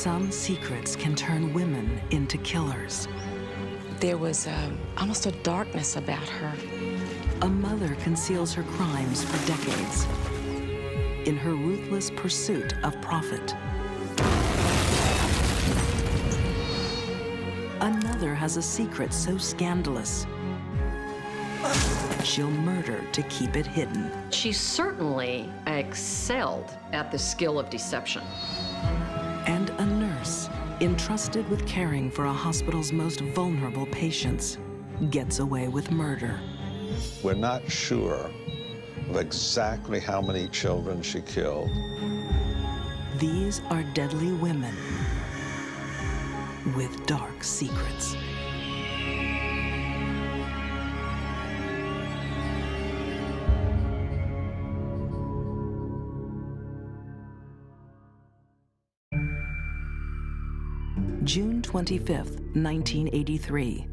Some secrets can turn women into killers. There was almost a darkness about her. A mother conceals her crimes for decades in her ruthless pursuit of profit. Another has a secret so scandalous, she'll murder to keep it hidden. She certainly excelled at the skill of deception. And a nurse, entrusted with caring for a hospital's most vulnerable patients, gets away with murder. We're not sure of exactly how many children she killed. These are deadly women with dark secrets. June 25th, 1983,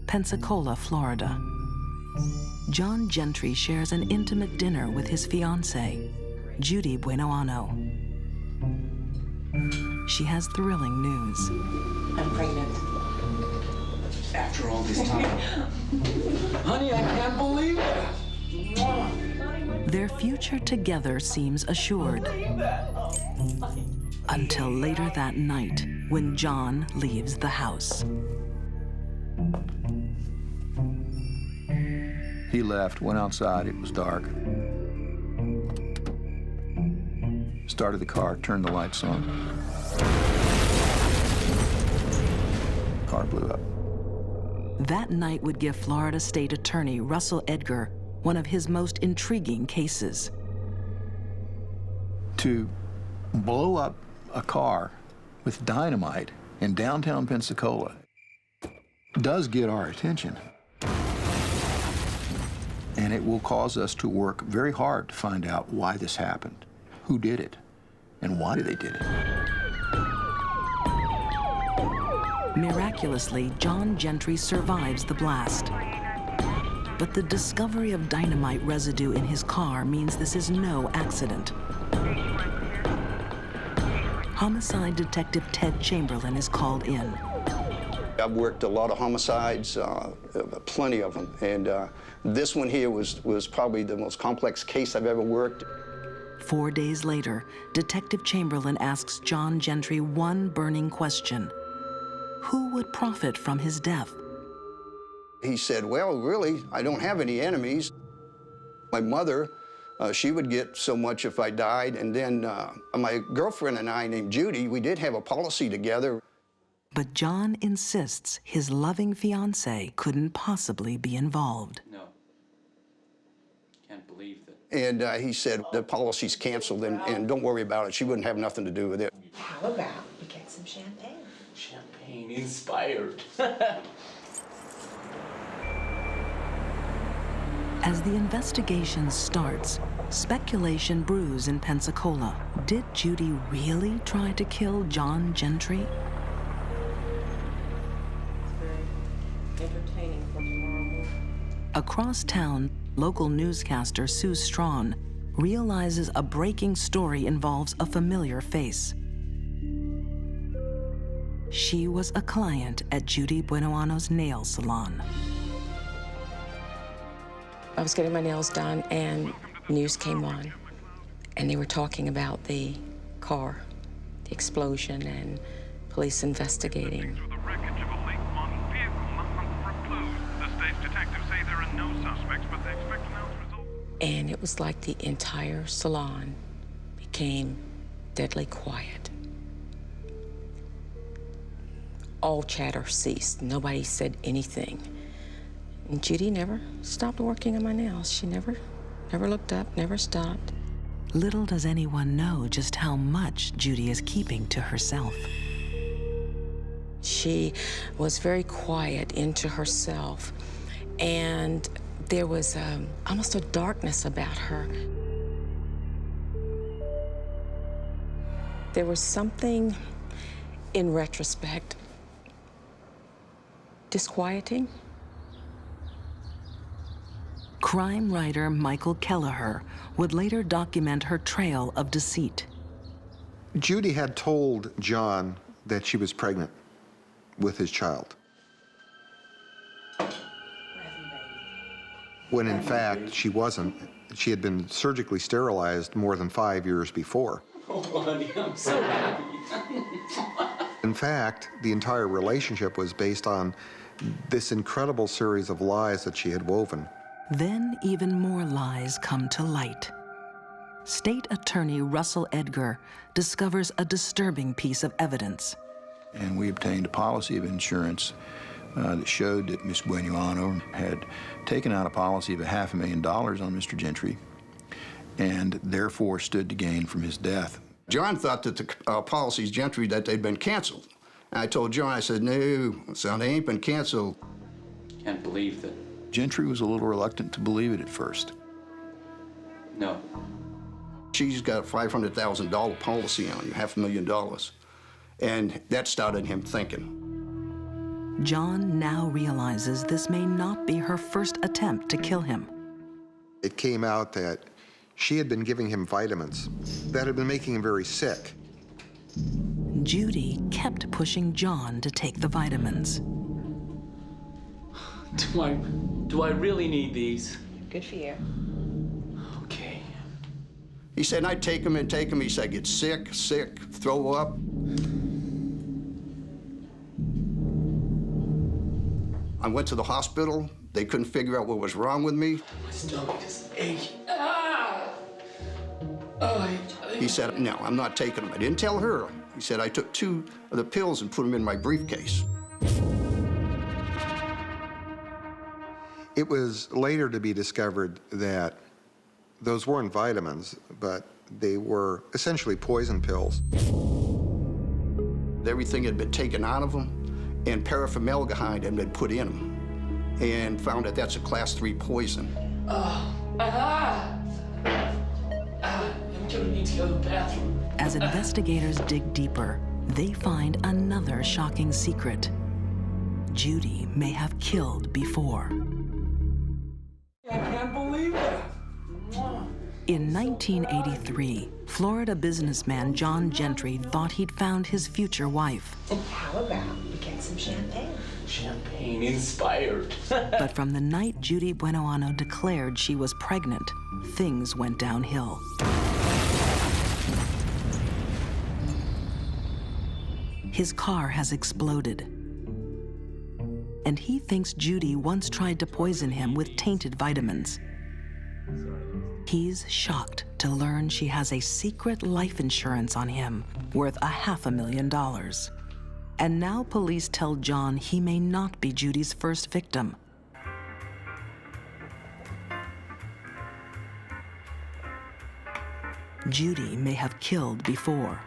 Pensacola, Florida. John Gentry shares an intimate dinner with his fiancée, Judy Buenoano. She has thrilling news. I'm pregnant. After all this time. Honey, I can't believe it. Their future together seems assured. Until later that night, when John leaves the house. He left, went outside, it was dark. Started the car, turned the lights on. Car blew up. That night would give Florida State Attorney Russell Edgar one of his most intriguing cases. To blow up a car with dynamite in downtown Pensacola does get our attention. And it will cause us to work very hard to find out why this happened, who did it, and why they did it. Miraculously, John Gentry survives the blast. But the discovery of dynamite residue in his car means this is no accident. Homicide Detective Ted Chamberlain is called in. I've worked a lot of homicides, plenty of them, and this one here was probably the most complex case I've ever worked. 4 days later, Detective Chamberlain asks John Gentry one burning question. Who would profit from his death? He said, well, really, I don't have any enemies. My mother, she would get so much if I died, and then my girlfriend and I, named Judy, we did have a policy together. But John insists his loving fiancée couldn't possibly be involved. No. Can't believe that. And he said, the policy's canceled, and don't worry about it. She wouldn't have nothing to do with it. How about we get some champagne? Champagne inspired. As the investigation starts, speculation brews in Pensacola. Did Judy really try to kill John Gentry? Entertaining for tomorrow morning. Across town, local newscaster Sue Strawn realizes a breaking story involves a familiar face. She was a client at Judy Buenoano's nail salon. I was getting my nails done, and news came on, and they were talking about the car, the explosion, and police investigating. The wreckage of a late model vehicle. The hunt for clues. The state's detectives say there are no suspects, but they expect to announce results. And it was like the entire salon became deadly quiet. All chatter ceased. Nobody said anything. And Judy never stopped working on my nails. She never looked up, never stopped. Little does anyone know just how much Judy is keeping to herself. She was very quiet into herself, and there was almost a darkness about her. There was something, in retrospect, disquieting. Crime writer Michael Kelleher would later document her trail of deceit. Judy had told John that she was pregnant with his child, when in fact she wasn't. She had been surgically sterilized more than 5 years before. Oh, honey, I'm so happy. In fact, the entire relationship was based on this incredible series of lies that she had woven. Then even more lies come to light. State Attorney Russell Edgar discovers a disturbing piece of evidence. And we obtained a policy of insurance that showed that Ms. Buenoano had taken out a policy of $500,000 on Mr. Gentry and therefore stood to gain from his death. John thought that the policies Gentry, that they'd been canceled. And I told John, I said, no, son, they ain't been canceled. Can't believe that. Gentry was a little reluctant to believe it at first. No. She's got a $500,000 policy on you, $500,000. And that started him thinking. John now realizes this may not be her first attempt to kill him. It came out that she had been giving him vitamins that had been making him very sick. Judy kept pushing John to take the vitamins. Do I really need these? Good for you. Okay. He said, I'd take him and take him. He said, I get sick, throw up. I went to the hospital. They couldn't figure out what was wrong with me. My stomach is aching. Ah! Oh, He said, no, I'm not taking them. I didn't tell her. He said, I took 2 of the pills and put them in my briefcase. It was later to be discovered that those weren't vitamins, but they were essentially poison pills. Everything had been taken out of them, and paraformaldehyde had been put in them, and found that that's a class 3 poison. I'm gonna need to go to the bathroom. As investigators dig deeper, they find another shocking secret. Judy may have killed before. I can't believe that. In 1983, Florida businessman John Gentry thought he'd found his future wife. How about we get some champagne? Champagne inspired. But from the night Judy Buenoano declared she was pregnant, things went downhill. His car has exploded. And he thinks Judy once tried to poison him with tainted vitamins. He's shocked to learn she has a secret life insurance on him worth $500,000. And now police tell John he may not be Judy's first victim. Judy may have killed before.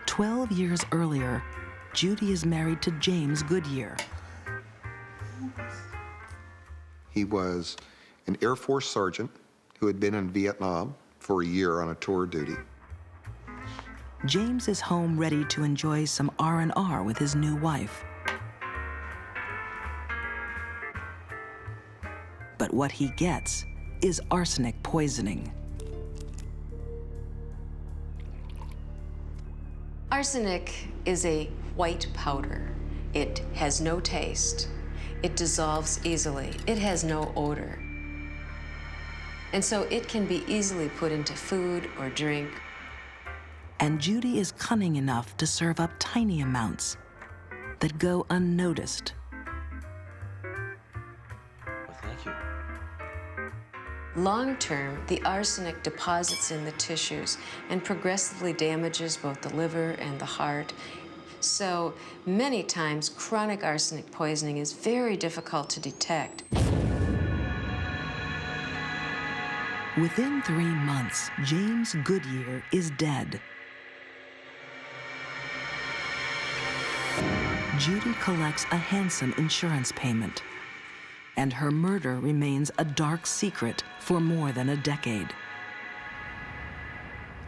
12 years earlier, Judy is married to James Goodyear. He was an Air Force sergeant who had been in Vietnam for a year on a tour duty. James is home ready to enjoy some R&R with his new wife. But what he gets is arsenic poisoning. Arsenic is a white powder. It has no taste. It dissolves easily. It has no odor. And so it can be easily put into food or drink. And Judy is cunning enough to serve up tiny amounts that go unnoticed. Thank you. Long term, the arsenic deposits in the tissues and progressively damages both the liver and the heart. So many times, chronic arsenic poisoning is very difficult to detect. Within 3 months, James Goodyear is dead. Judy collects a handsome insurance payment, and her murder remains a dark secret for more than a decade.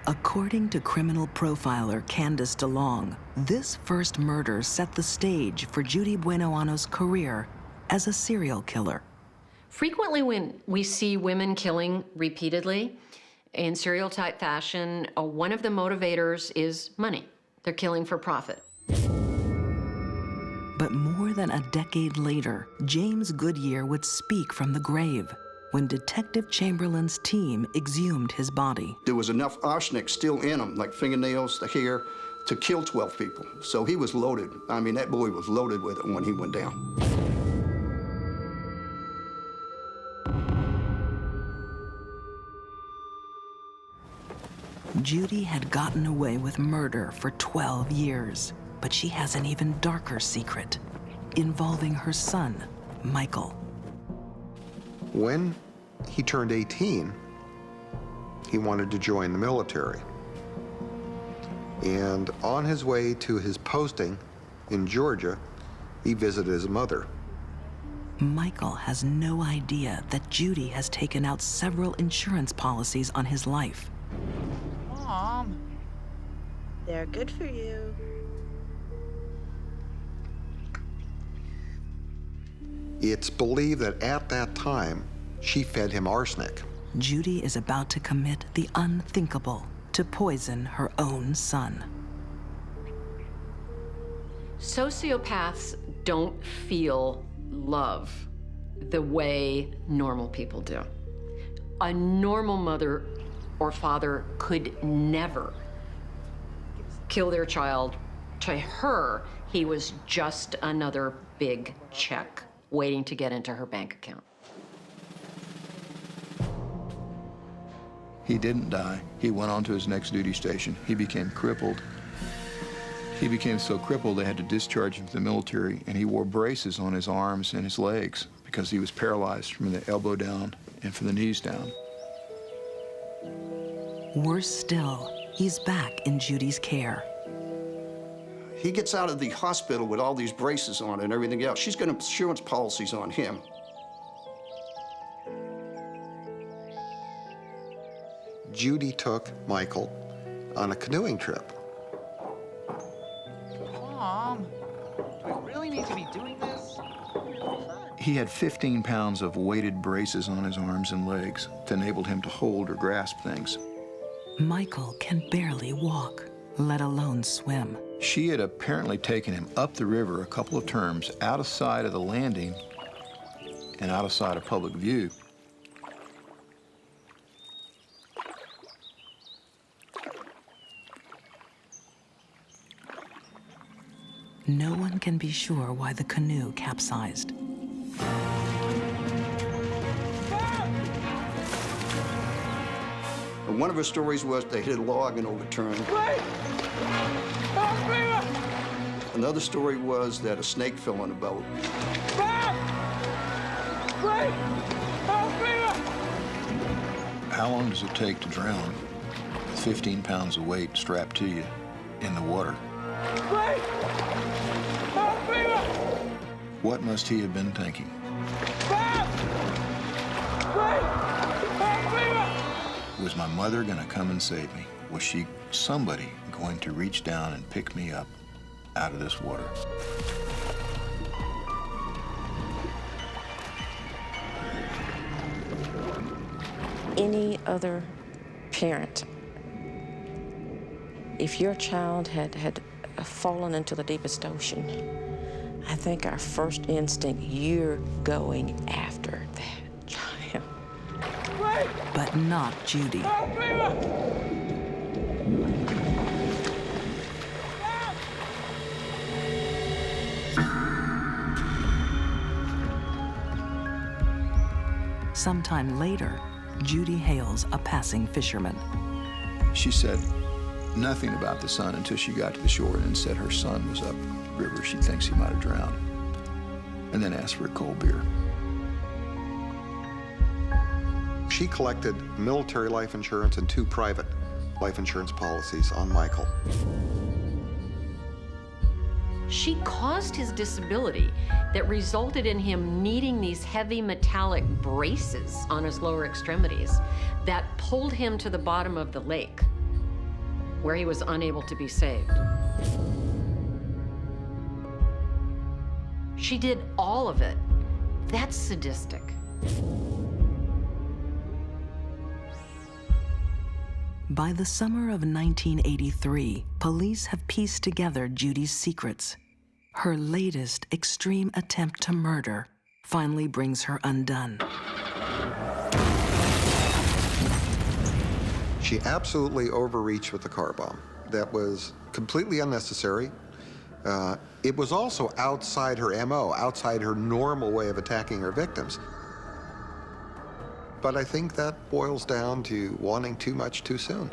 According to criminal profiler Candice DeLong, this first murder set the stage for Judy Buenoano's career as a serial killer. Frequently when we see women killing repeatedly, In serial type fashion, one of the motivators is money. They're killing for profit. But more than a decade later, James Goodyear would speak from the grave when Detective Chamberlain's team exhumed his body. There was enough arsenic still in him, like fingernails, the hair, to kill 12 people. So he was loaded. I mean, that boy was loaded with it when he went down. Judy had gotten away with murder for 12 years, but she has an even darker secret involving her son, Michael. When he turned 18, he wanted to join the military. And on his way to his posting in Georgia, he visited his mother. Michael has no idea that Judy has taken out several insurance policies on his life. Mom, they're good for you. It's believed that at that time, she fed him arsenic. Judy is about to commit the unthinkable, to poison her own son. Sociopaths don't feel love the way normal people do. A normal mother or father could never kill their child. To her, he was just another big check waiting to get into her bank account. He didn't die. He went on to his next duty station. He became crippled. He became so crippled they had to discharge him from the military, and he wore braces on his arms and his legs because he was paralyzed from the elbow down and from the knees down. Worse still, he's back in Judy's care. He gets out of the hospital with all these braces on and everything else. She's got insurance policies on him. Judy took Michael on a canoeing trip. Mom, do we really need to be doing this? He had 15 pounds of weighted braces on his arms and legs that enabled him to hold or grasp things. Michael can barely walk, let alone swim. She had apparently taken him up the river a couple of terms, out of sight of the landing and out of sight of public view. No one can be sure why the canoe capsized. And one of her stories was they hit a log and overturned. Another story was that a snake fell in a boat. How long does it take to drown with 15 pounds of weight strapped to you in the water? What must he have been thinking? Was my mother going to come and save me? Was somebody going to reach down and pick me up out of this water? Any other parent, if your child had fallen into the deepest ocean, I think our first instinct, you're going after that child. But not Judy. Sometime later, Judy hails a passing fisherman. She said nothing about the son until she got to the shore and said her son was up river. She thinks he might have drowned. And then asked for a cold beer. She collected military life insurance and 2 private life insurance policies on Michael. She caused his disability that resulted in him needing these heavy metallic braces on his lower extremities that pulled him to the bottom of the lake, where he was unable to be saved. She did all of it. That's sadistic. By the summer of 1983, police have pieced together Judy's secrets. Her latest extreme attempt to murder finally brings her undone. She absolutely overreached with the car bomb. That was completely unnecessary. It was also outside her MO, outside her normal way of attacking her victims. But I think that boils down to wanting too much too soon.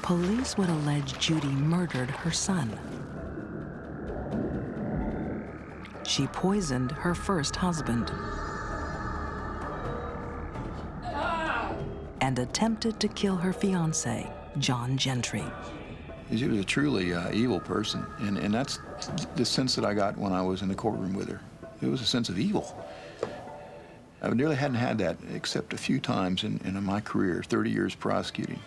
Police would allege Judy murdered her son. She poisoned her first husband and attempted to kill her fiancé, John Gentry. She was a truly evil person, and that's the sense that I got when I was in the courtroom with her. It was a sense of evil. I nearly hadn't had that except a few times in my career, 30 years prosecuting.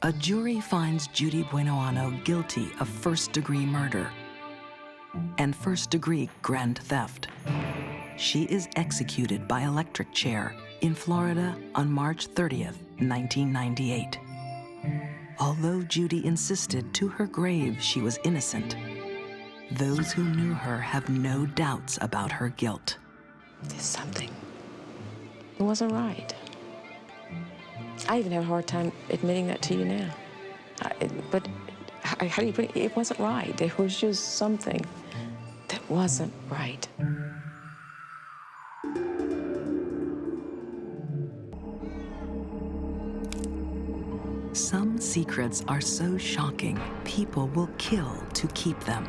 A jury finds Judy Buenoano guilty of first-degree murder and first-degree grand theft. She is executed by electric chair in Florida on March 30th, 1998. Although Judy insisted to her grave she was innocent, those who knew her have no doubts about her guilt. There's something. It wasn't right. I even have a hard time admitting that to you now. But how do you put it? It wasn't right. There was just something that wasn't right. Some secrets are so shocking, people will kill to keep them.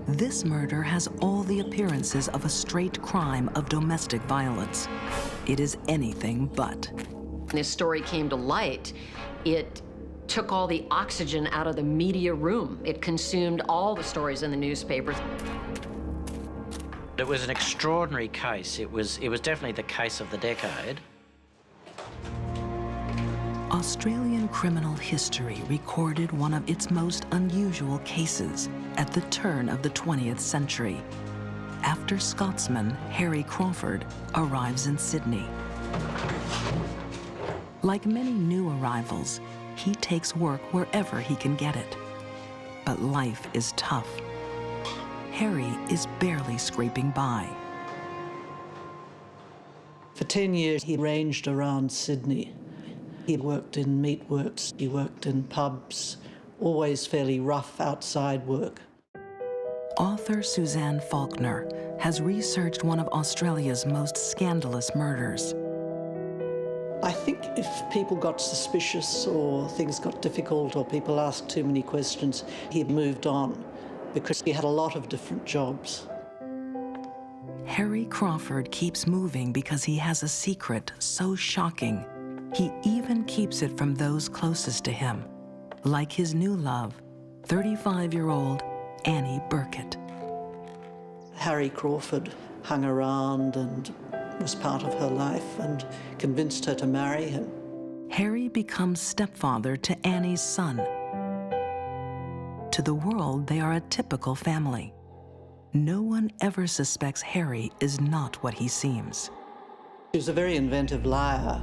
This murder has all the appearances of a straight crime of domestic violence. It is anything but. This story came to light. It took all the oxygen out of the media room. It consumed all the stories in the newspapers. It was an extraordinary case. It was definitely the case of the decade. Australian criminal history recorded one of its most unusual cases at the turn of the 20th century, after Scotsman Harry Crawford arrives in Sydney. Like many new arrivals, he takes work wherever he can get it. But life is tough. Harry is barely scraping by. For 10 years, he ranged around Sydney. He worked in meatworks, he worked in pubs, always fairly rough outside work. Author Suzanne Faulkner has researched one of Australia's most scandalous murders. I think if people got suspicious or things got difficult or people asked too many questions, he moved on because he had a lot of different jobs. Harry Crawford keeps moving because he has a secret so shocking, he even keeps it from those closest to him, like his new love, 35-year-old Annie Burkett. Harry Crawford hung around and was part of her life and convinced her to marry him. Harry becomes stepfather to Annie's son. To the world, they are a typical family. No one ever suspects Harry is not what he seems. He was a very inventive liar,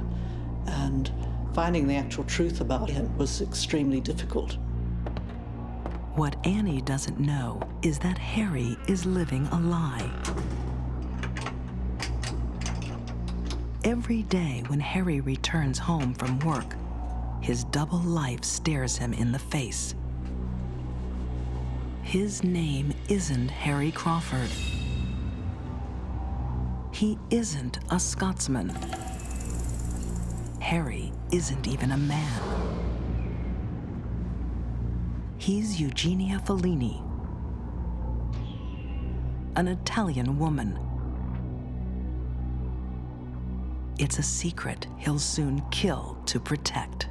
and finding the actual truth about him was extremely difficult. What Annie doesn't know is that Harry is living a lie. Every day when Harry returns home from work, his double life stares him in the face. His name isn't Harry Crawford. He isn't a Scotsman. Harry isn't even a man. He's Eugenia Fellini, an Italian woman. It's a secret he'll soon kill to protect.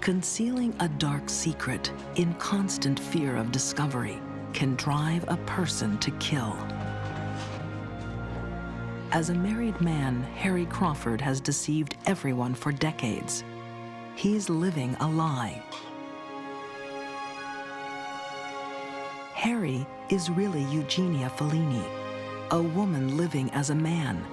Concealing a dark secret in constant fear of discovery can drive a person to kill. As a married man, Harry Crawford has deceived everyone for decades. he's living a lie. Harry is really Eugenia Fellini, a woman living as a man,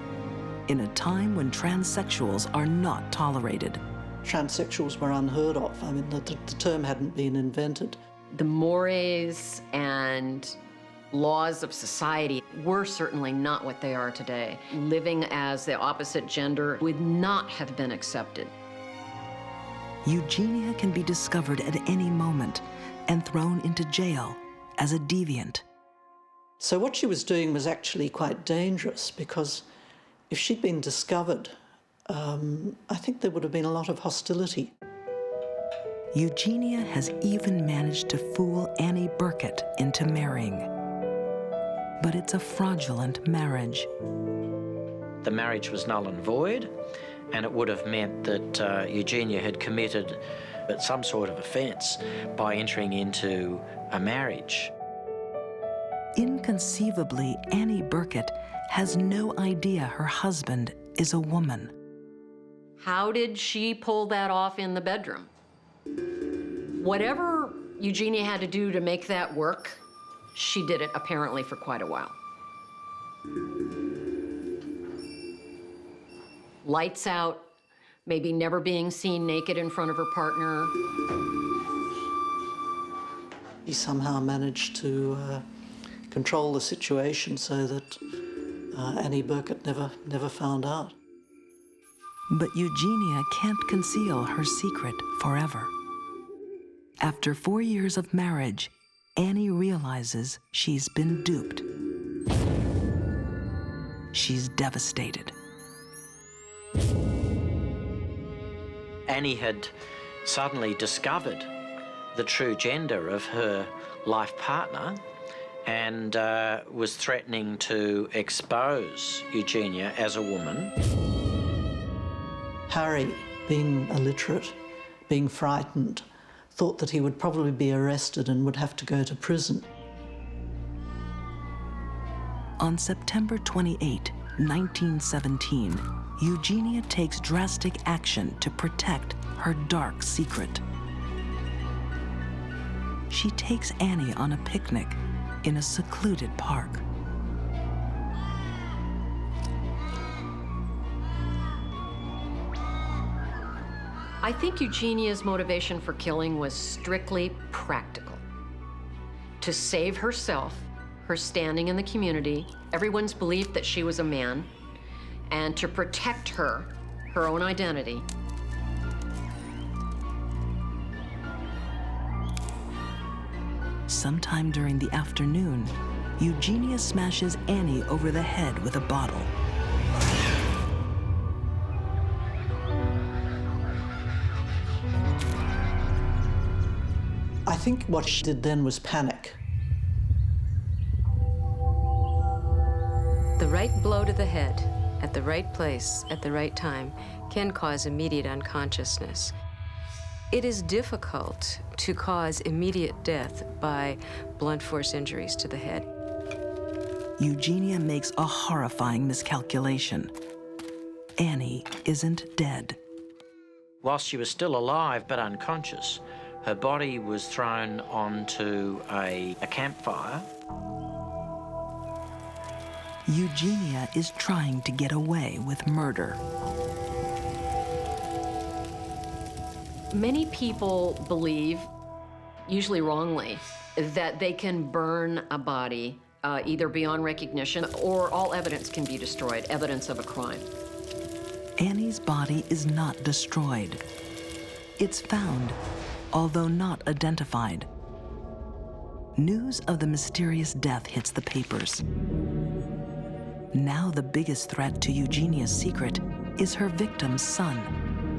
in a time when transsexuals are not tolerated. Transsexuals were unheard of. I mean, the term hadn't been invented. The mores and laws of society were certainly not what they are today. Living as the opposite gender would not have been accepted. Eugenia can be discovered at any moment and thrown into jail as a deviant. So what she was doing was actually quite dangerous, because if she'd been discovered, I think there would have been a lot of hostility. Eugenia has even managed to fool Annie Burkett into marrying. But it's a fraudulent marriage. The marriage was null and void, and it would have meant that Eugenia had committed some sort of offence by entering into a marriage. Inconceivably, Annie Burkett has no idea her husband is a woman. How did she pull that off in the bedroom? Whatever Eugenia had to do to make that work, she did it apparently for quite a while. Lights out, maybe never being seen naked in front of her partner. He somehow managed to control the situation so that Annie Burkett never found out. But Eugenia can't conceal her secret forever. After 4 years of marriage, Annie realizes she's been duped. She's devastated. Annie had suddenly discovered the true gender of her life partner and was threatening to expose Eugenia as a woman. Harry, being illiterate, being frightened, thought that he would probably be arrested and would have to go to prison. On September 28, 1917, Eugenia takes drastic action to protect her dark secret. She takes Annie on a picnic in a secluded park. I think Eugenia's motivation for killing was strictly practical. To save herself, her standing in the community, everyone's belief that she was a man, and to protect her own identity. Sometime during the afternoon, Eugenia smashes Annie over the head with a bottle. I think what she did then was panic. The right blow to the head, at the right place, at the right time, can cause immediate unconsciousness. It is difficult to cause immediate death by blunt force injuries to the head. Eugenia makes a horrifying miscalculation. Annie isn't dead. Whilst she was still alive but unconscious, her body was thrown onto a campfire. Eugenia is trying to get away with murder. Many people believe, usually wrongly, that they can burn a body either beyond recognition or all evidence can be destroyed, evidence of a crime. Annie's body is not destroyed. It's found, although not identified. News of the mysterious death hits the papers. Now the biggest threat to Eugenia's secret is her victim's son,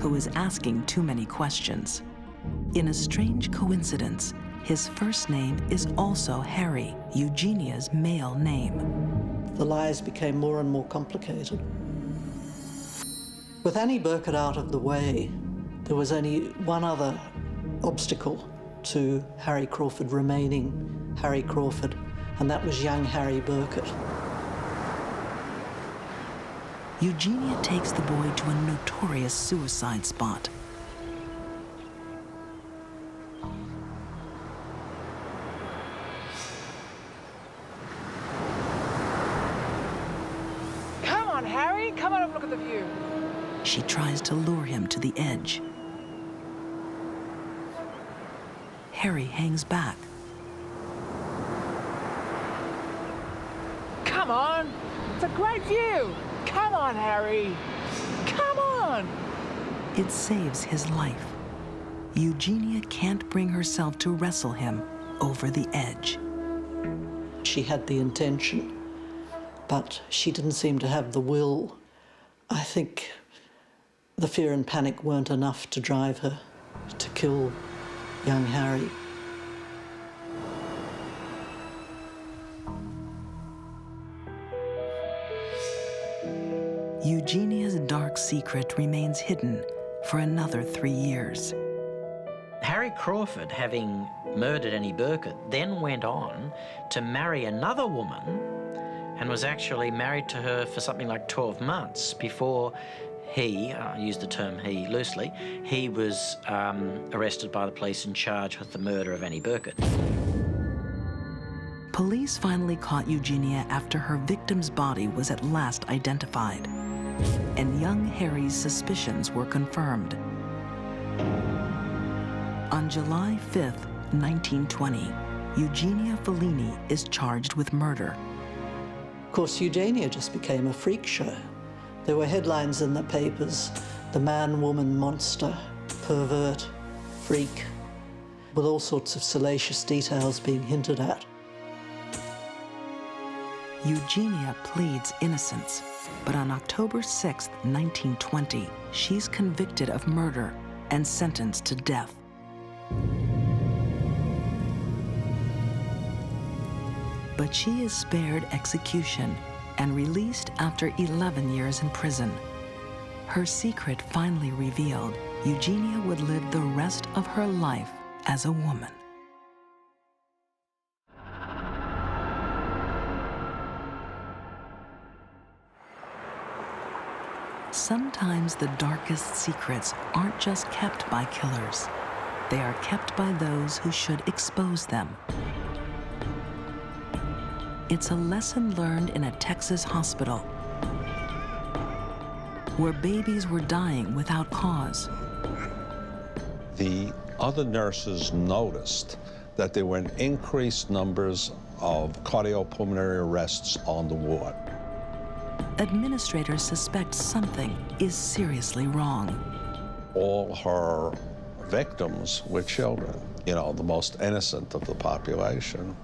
who is asking too many questions. In a strange coincidence, his first name is also Harry, Eugenia's male name. The lies became more and more complicated. With Annie Burkett out of the way, there was only one other obstacle to Harry Crawford remaining Harry Crawford, and that was young Harry Burkett. Eugenia takes the boy to a notorious suicide spot. on, Harry. Come on, have a look at the view. She tries to lure him to the edge. Harry hangs back. Come on. It's a great view. Come on, Harry. Come on. It saves his life. Eugenia can't bring herself to wrestle him over the edge. She had the intention, but she didn't seem to have the will. I think the fear and panic weren't enough to drive her to kill young Harry. Eugenia's dark secret remains hidden for another 3 years. Harry Crawford, having murdered Annie Burkett, then went on to marry another woman and was actually married to her for something like 12 months before he, I use the term he loosely, he was arrested by the police and charged with the murder of Annie Burkett. Police finally caught Eugenia after her victim's body was at last identified, and young Harry's suspicions were confirmed. On July 5th, 1920, Eugenia Fellini is charged with murder. Of course, Eugenia just became a freak show. There were headlines in the papers, the man, woman, monster, pervert, freak, with all sorts of salacious details being hinted at. Eugenia pleads innocence, but on October 6, 1920, she's convicted of murder and sentenced to death. But she is spared execution and released after 11 years in prison. Her secret finally revealed, Eugenia would live the rest of her life as a woman. Sometimes the darkest secrets aren't just kept by killers. They are kept by those who should expose them. It's a lesson learned in a Texas hospital where babies were dying without cause. The other nurses noticed that there were increased numbers of cardiopulmonary arrests on the ward. Administrators suspect something is seriously wrong. All her victims were children, you know, the most innocent of the population.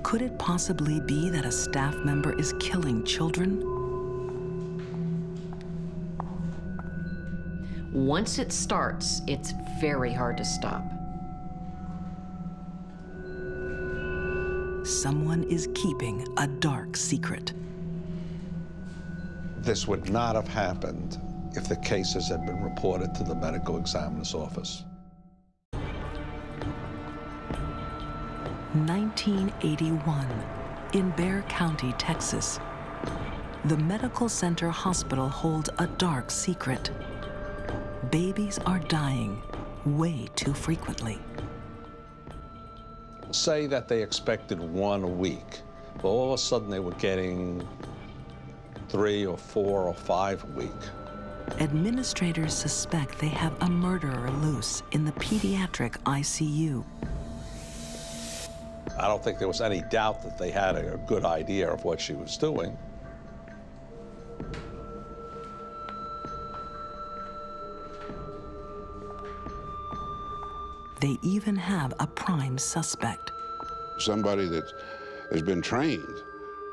Could it possibly be that a staff member is killing children? Once it starts, it's very hard to stop. Someone is keeping a dark secret. This would not have happened if the cases had been reported to the medical examiner's office. 1981, in Bexar County, Texas. The medical center hospital holds a dark secret. Babies are dying way too frequently. Say that they expected 1 a week, but all of a sudden they were getting 3 or 4 or 5 a week. Administrators suspect they have a murderer loose in the pediatric ICU. I don't think there was any doubt that they had a good idea of what she was doing. They even have a prime suspect. Somebody that has been trained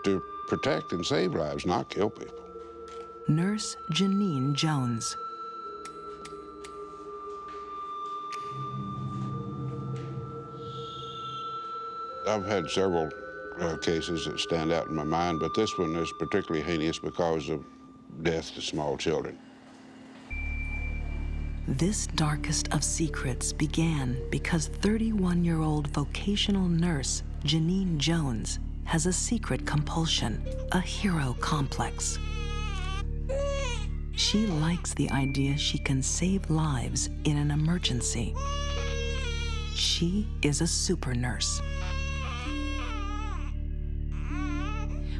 to protect and save lives, not kill people. Nurse Janine Jones. I've had several cases that stand out in my mind, but this one is particularly heinous because of death to small children. This darkest of secrets began because 31-year-old vocational nurse Janine Jones has a secret compulsion, a hero complex. She likes the idea she can save lives in an emergency. She is a super nurse.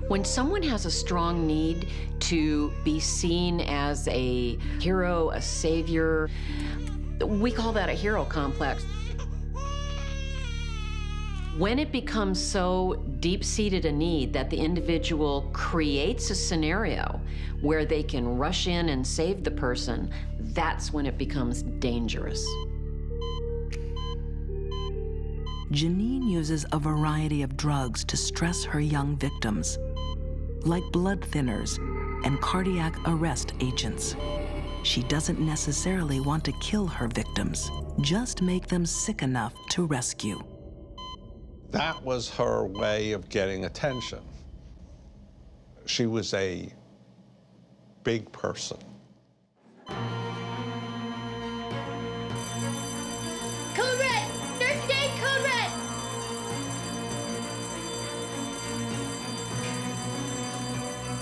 When someone has a strong need to be seen as a hero, a savior, we call that a hero complex. When it becomes so deep-seated a need that the individual creates a scenario where they can rush in and save the person, that's when it becomes dangerous. Janine uses a variety of drugs to stress her young victims, like blood thinners and cardiac arrest agents. She doesn't necessarily want to kill her victims, just make them sick enough to rescue. That was her way of getting attention. She was a big person. Code red! Nurse Dave, code red!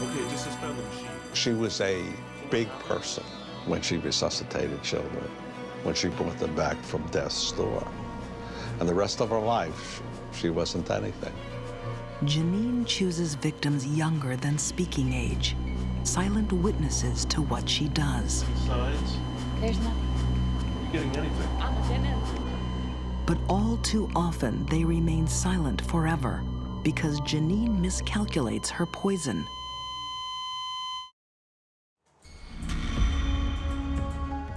Okay, just suspend the machine. She was a big person when she resuscitated children, when she brought them back from death's door. And the rest of her life, she wasn't anything. Janine chooses victims younger than speaking age, silent witnesses to what she does. Signs? There's nothing. Are you getting anything? I'm a tenant. But all too often, they remain silent forever because Janine miscalculates her poison.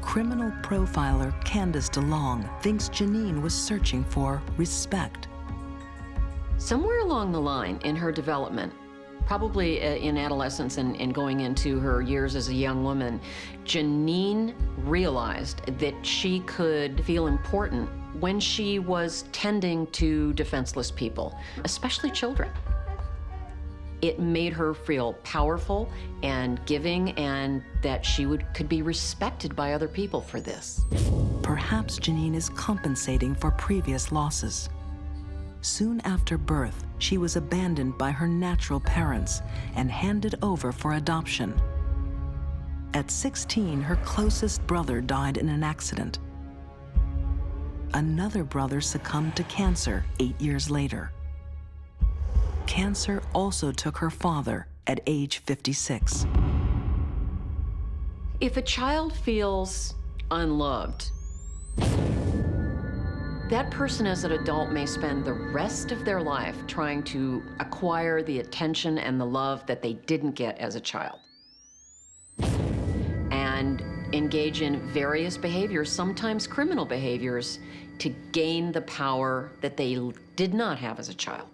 Criminal profiler Candice DeLong thinks Janine was searching for respect. Somewhere along the line in her development, probably in adolescence and going into her years as a young woman, Janine realized that she could feel important when she was tending to defenseless people, especially children. It made her feel powerful and giving, and that she could be respected by other people for this. Perhaps Janine is compensating for previous losses. Soon after birth, she was abandoned by her natural parents and handed over for adoption. At 16, her closest brother died in an accident. Another brother succumbed to cancer 8 years later. Cancer also took her father at age 56. If a child feels unloved, that person as an adult may spend the rest of their life trying to acquire the attention and the love that they didn't get as a child, and engage in various behaviors, sometimes criminal behaviors, to gain the power that they did not have as a child.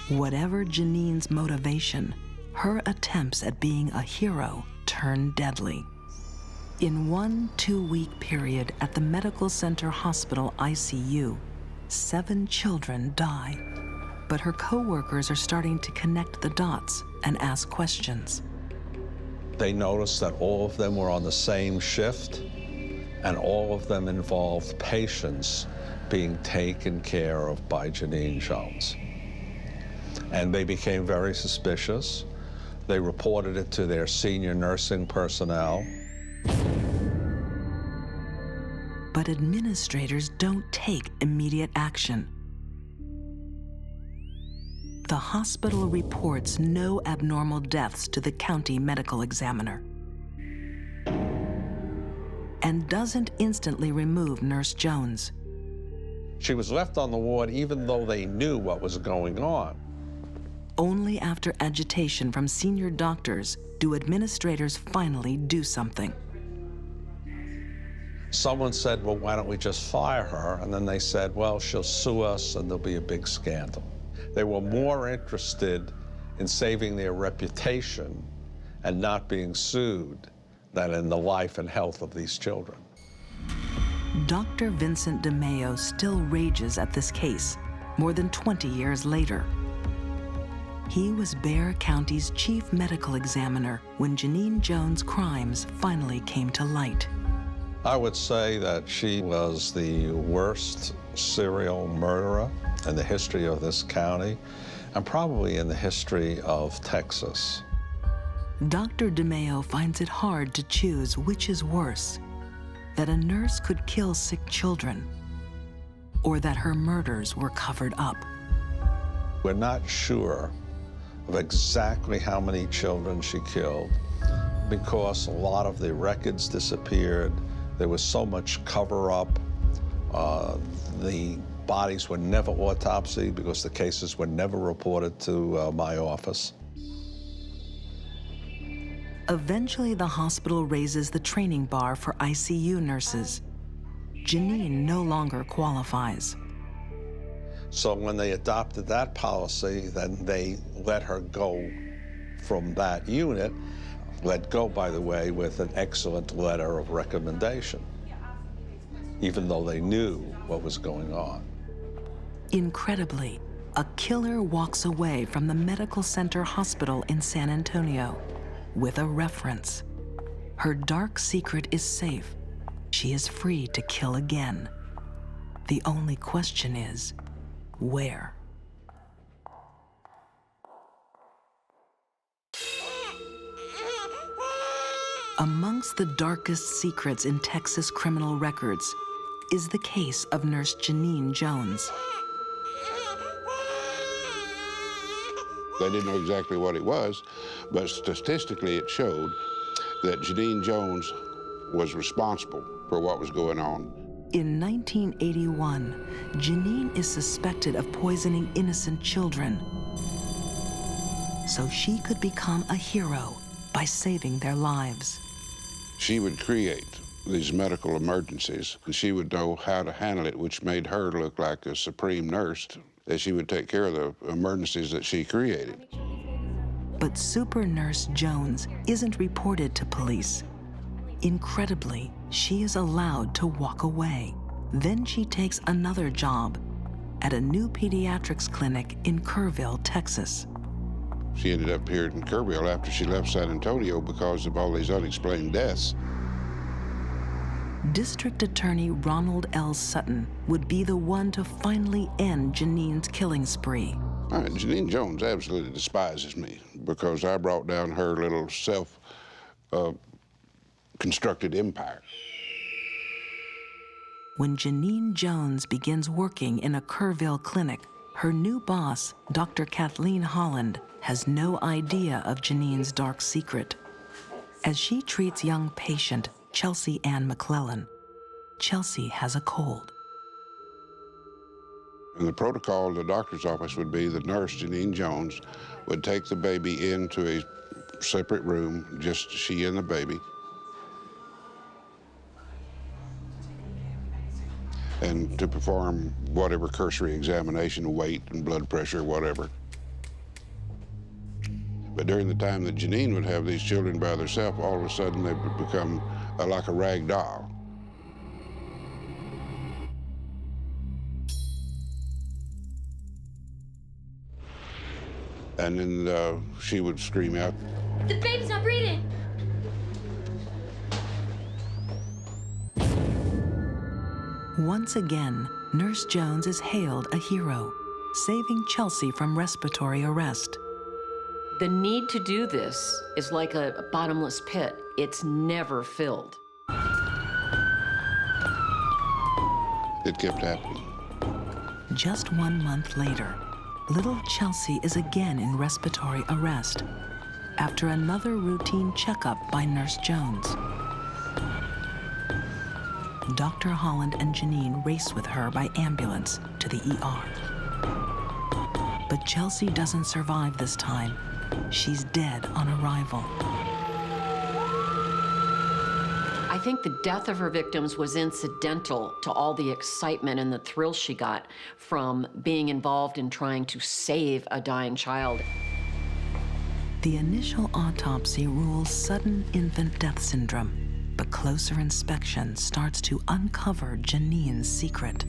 Whatever Janine's motivation, her attempts at being a hero turned deadly. In one 2-week period at the Medical Center Hospital ICU, 7 children die. But her co-workers are starting to connect the dots and ask questions. They noticed that all of them were on the same shift, and all of them involved patients being taken care of by Janine Jones. And they became very suspicious. They reported it to their senior nursing personnel. But administrators don't take immediate action. The hospital reports no abnormal deaths to the county medical examiner and doesn't instantly remove Nurse Jones. She was left on the ward even though they knew what was going on. Only after agitation from senior doctors do administrators finally do something. Someone said, well, why don't we just fire her? And then they said, well, she'll sue us and there'll be a big scandal. They were more interested in saving their reputation and not being sued than in the life and health of these children. Dr. Vincent DeMeo still rages at this case more than 20 years later. He was Bexar County's chief medical examiner when Janine Jones' crimes finally came to light. I would say that she was the worst serial murderer in the history of this county and probably in the history of Texas. Dr. DeMeo finds it hard to choose which is worse, that a nurse could kill sick children or that her murders were covered up. We're not sure of exactly how many children she killed because a lot of the records disappeared. There was so much cover-up. The bodies were never autopsied because the cases were never reported to my office. Eventually, the hospital raises the training bar for ICU nurses. Janine no longer qualifies. So when they adopted that policy, then they let her go from that unit, let go, by the way, with an excellent letter of recommendation, even though they knew what was going on. Incredibly, a killer walks away from the medical center hospital in San Antonio with a reference. Her dark secret is safe. She is free to kill again. The only question is, where? Amongst the darkest secrets in Texas criminal records is the case of Nurse Janine Jones. They didn't know exactly what it was, but statistically it showed that Janine Jones was responsible for what was going on. In 1981, Janine is suspected of poisoning innocent children, so she could become a hero by saving their lives. She would create these medical emergencies, and she would know how to handle it, which made her look like a supreme nurse, that she would take care of the emergencies that she created. But Super Nurse Jones isn't reported to police. Incredibly, she is allowed to walk away. Then she takes another job at a new pediatrics clinic in Kerrville, Texas. She ended up here in Kerrville after she left San Antonio because of all these unexplained deaths. District Attorney Ronald L. Sutton would be the one to finally end Janine's killing spree. Janine Jones absolutely despises me because I brought down her little self-constructed empire. When Janine Jones begins working in a Kerrville clinic, her new boss, Dr. Kathleen Holland, has no idea of Janine's dark secret. As she treats young patient Chelsea Ann McClellan, Chelsea has a cold. And the protocol in the doctor's office would be the nurse, Janine Jones, would take the baby into a separate room, just she and the baby, and to perform whatever cursory examination, weight and blood pressure, whatever. But during the time that Janine would have these children by themselves, all of a sudden they would become like a rag doll. And then she would scream out, "The baby's not breathing!" Once again, Nurse Jones is hailed a hero, saving Chelsea from respiratory arrest. The need to do this is like a bottomless pit. It's never filled. It kept happening. Just 1 month later, little Chelsea is again in respiratory arrest after another routine checkup by Nurse Jones. Dr. Holland and Janine race with her by ambulance to the ER. But Chelsea doesn't survive this time. She's dead on arrival. I think the death of her victims was incidental to all the excitement and the thrill she got from being involved in trying to save a dying child. The initial autopsy rules sudden infant death syndrome, but closer inspection starts to uncover Janine's secret.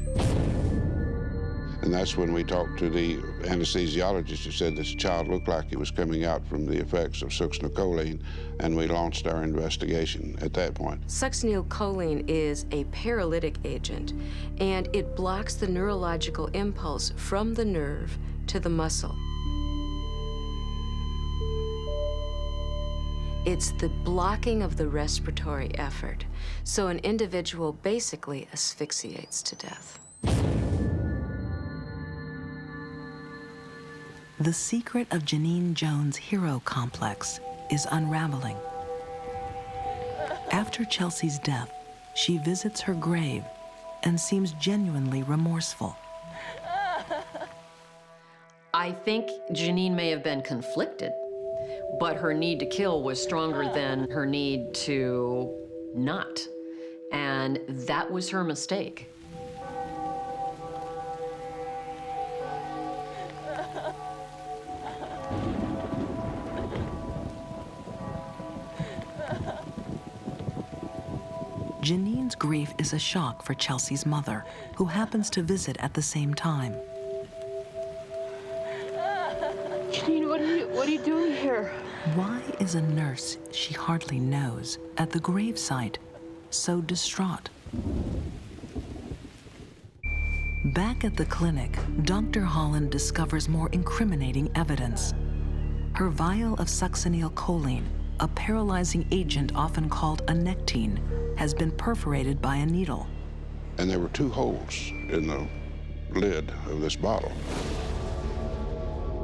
And that's when we talked to the anesthesiologist who said this child looked like it was coming out from the effects of succinylcholine, and we launched our investigation at that point. Succinylcholine is a paralytic agent, and it blocks the neurological impulse from the nerve to the muscle. It's the blocking of the respiratory effort, so an individual basically asphyxiates to death. The secret of Janine Jones' hero complex is unraveling. After Chelsea's death, she visits her grave and seems genuinely remorseful. I think Janine may have been conflicted, but her need to kill was stronger than her need to not. And that was her mistake. Janine's grief is a shock for Chelsea's mother, who happens to visit at the same time. Janine, what are you doing here? Why is a nurse she hardly knows at the gravesite so distraught? Back at the clinic, Dr. Holland discovers more incriminating evidence. Her vial of succinylcholine, a paralyzing agent often called a nectine, has been perforated by a needle. And there were 2 holes in the lid of this bottle.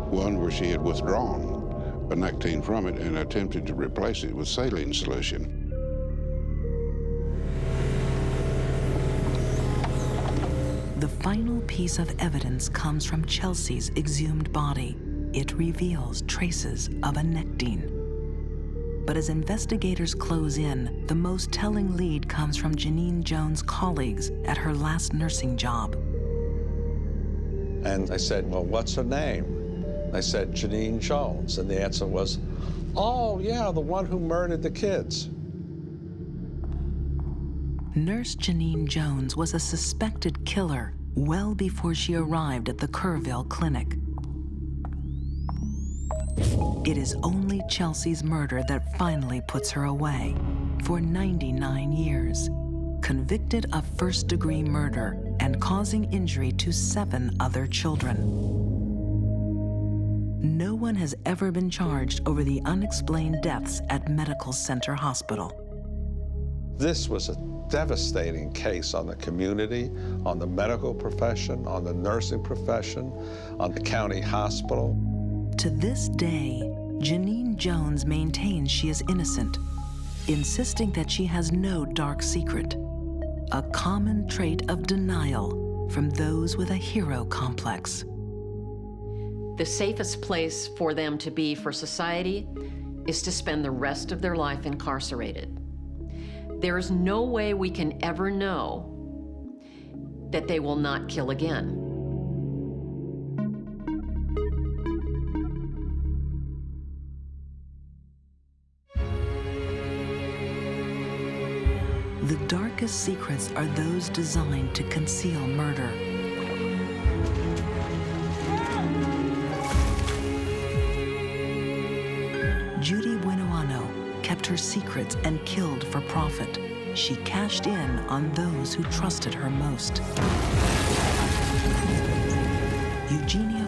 One where she had withdrawn a nectine from it and attempted to replace it with saline solution. The final piece of evidence comes from Chelsea's exhumed body. It reveals traces of a nectine. But as investigators close in, the most telling lead comes from Janine Jones' colleagues at her last nursing job. And I said, well, what's her name? I said, Janine Jones. And the answer was, oh, yeah, the one who murdered the kids. Nurse Janine Jones was a suspected killer well before she arrived at the Kerrville clinic. It is only Chelsea's murder that finally puts her away for 99 years, convicted of first-degree murder and causing injury to 7 other children. No one has ever been charged over the unexplained deaths at Medical Center Hospital. This was a devastating case on the community, on the medical profession, on the nursing profession, on the county hospital. To this day, Janine Jones maintains she is innocent, insisting that she has no dark secret, a common trait of denial from those with a hero complex. The safest place for them to be for society is to spend the rest of their life incarcerated. There is no way we can ever know that they will not kill again. The darkest secrets are those designed to conceal murder. Judy Buenoano kept her secrets and killed for profit. She cashed in on those who trusted her most. Eugenia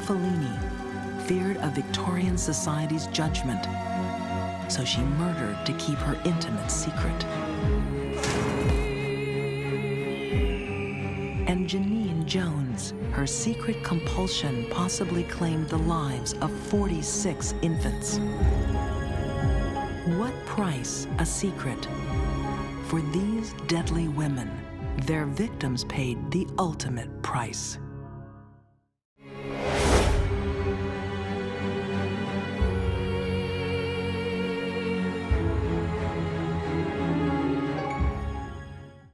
feared a Victorian society's judgment, so she murdered to keep her intimate secret. And Janine Jones, her secret compulsion possibly claimed the lives of 46 infants. What price a secret? For these deadly women, their victims paid the ultimate price.